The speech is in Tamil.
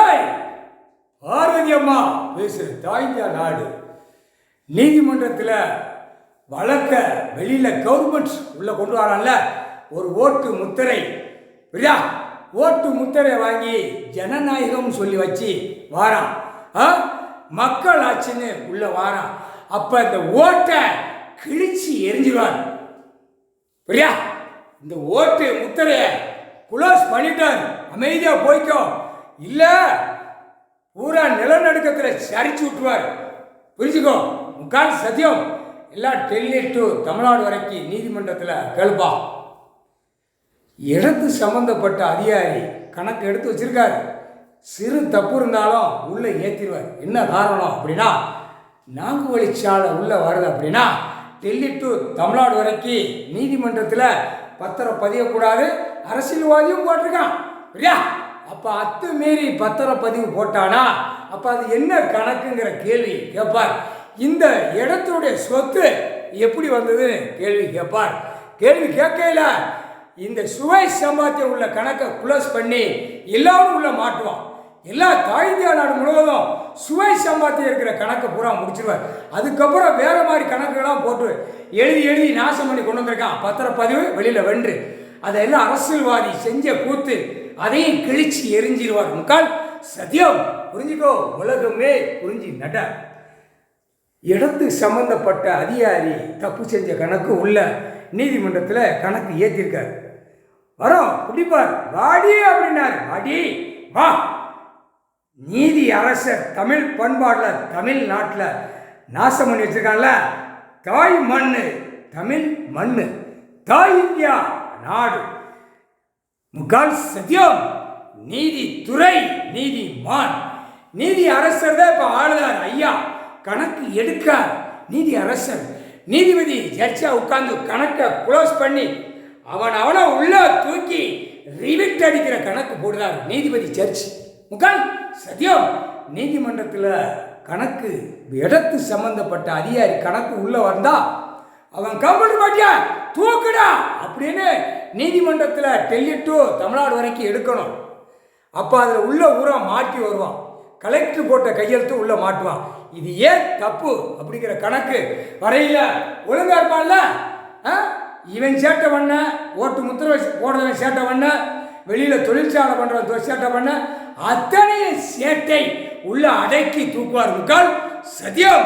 ஏய் பார்வதி அம்மா பேசுகிற தாய்ந்தியா நாடு நீதிமன்றத்தில் வழக்க வெளியில் கவர்மெண்ட் உள்ள கொண்டு வரான்ல ஒரு ஓட்டு முத்திரை புரியா ஓட்டு முத்திரை வாங்கி ஜனநாயகம் சொல்லி வச்சு வாரான் மக்கள் ஆட்சின்னு உள்ள வாரான். அப்போ இந்த ஓட்டை கிழிச்சு எரிஞ்சிருவார் புரியா. இந்த ஓட்டு முத்திரைய குளோஸ் பண்ணிட்டார், அமைதியா போய்க்கோ, இல்ல பூரா நிலநடுக்கத்தில் சரிச்சு விட்டுருவார். புரிஞ்சுக்கோ, முக்கால் சத்தியம் எல்லாம் டெல்லி டு தமிழ்நாடு வரைக்கும் நீதிமன்றத்தில் கேள்பா. இடத்து சம்பந்தப்பட்ட அதிகாரி கணக்கு எடுத்து வச்சிருக்காரு. சிறு தப்பு இருந்தாலும் உள்ளே ஏற்றிடுவார். என்ன காரணம் அப்படின்னா, நான்கு வழிச்சாலை உள்ளே வருது அப்படின்னா டெல்லி டு தமிழ்நாடு வரைக்கும் நீதிமன்றத்தில் பத்திரம் பதியக்கூடாது, அரசியல்வாதியும் போட்டிருக்கான் இல்லையா. அப்போ அத்துமீறி பத்திரப்பதிவு போட்டானா அப்போ அது என்ன கணக்குங்கிற கேள்வி கேட்பார். இந்த இடத்துடைய சொத்து எப்படி வந்தது கேள்வி கேட்பார். கேள்வி கேட்கல இந்த சுவை சம்பாத்தியம் உள்ள கணக்கை க்ளோஸ் பண்ணி எல்லாரும் உள்ள மாட்டுவான். எல்லா தாய்ந்தியா நாடு முழுவதும் சுவை சம்பாத்தியம் இருக்கிற கணக்கை பூரா முடிச்சிருவார். அதுக்கப்புறம் வேற மாதிரி கணக்குகள்லாம் போட்டு எழுதி நாசம் பண்ணி கொண்டு வந்திருக்கான். பத்திரப்பதிவு வெளியில் வென்று அதெல்லாம் அரசியல்வாதி செஞ்ச கூத்து, அதையும் கிழிச்சு எரிஞ்சிருவார். முக்கால் சத்தியம் புரிஞ்சுக்கோ, உலகமே புரிஞ்சு நட. இடத்து சம்பந்தப்பட்ட அதிகாரி தப்பு செஞ்ச கணக்கு உள்ள நீதிமன்றத்தில் கணக்கு ஏற்றிருக்காரு. வரோம் குடிப்பார், வாடி அப்படின்னாரு. வாடி வா. நீதி அரசர் தமிழ் பண்பாடில் தமிழ்நாட்டில் நாசம் பண்ணி வச்சிருக்காங்கல்ல. தாய் மண்ணு தமிழ் மண்ணு, தாய் இந்தியா நாடு. முக்கால் சத்தியம் நீதித்துறை நீதிமான் நீதி அரசர் தான் இப்போ ஆளுதார். ஐயா கணக்கு எடுக்கார் நீதி அரசர். நீதிபதி ஜட்ஜா உட்கார்ந்து கணக்கை க்ளோஸ் பண்ணி அவனை உள்ள தூக்கி ரிவிட் அடிக்கிற கணக்கு போடுறார் நீதிபதி ஜட்ஜ். முக்கால் சத்தியம் நீதிமன்றத்தில் கணக்கு இடத்து சம்பந்தப்பட்ட அதிகாரி கணக்கு உள்ள வந்தா அவன் கம்ப்யூட்டர் மாட்டியா தூக்குடா அப்படின்னு நீதிமன்றத்தில் டெல்லி டு தமிழ்நாடு வரைக்கும் எடுக்கணும். அப்போ அதில் உள்ள ஊரா மாட்டி வருவான். கலெக்டர் போட்ட கையெழுத்து உள்ள மாட்டுவான். இது ஏன் தப்பு அப்படிங்கிற கணக்கு வரையில ஒழுங்கா இருப்பான்ல. இவன் சேட்டை பண்ண, ஓட்டு முத்திரை போடுறவன் சேட்டை பண்ண, வெளியில் தொழிற்சாலை பண்ணுறவன் சேட்டை பண்ண, அத்தனை சேட்டை உள்ள அடக்கி தூக்குவார். முக்கால் சத்தியம்.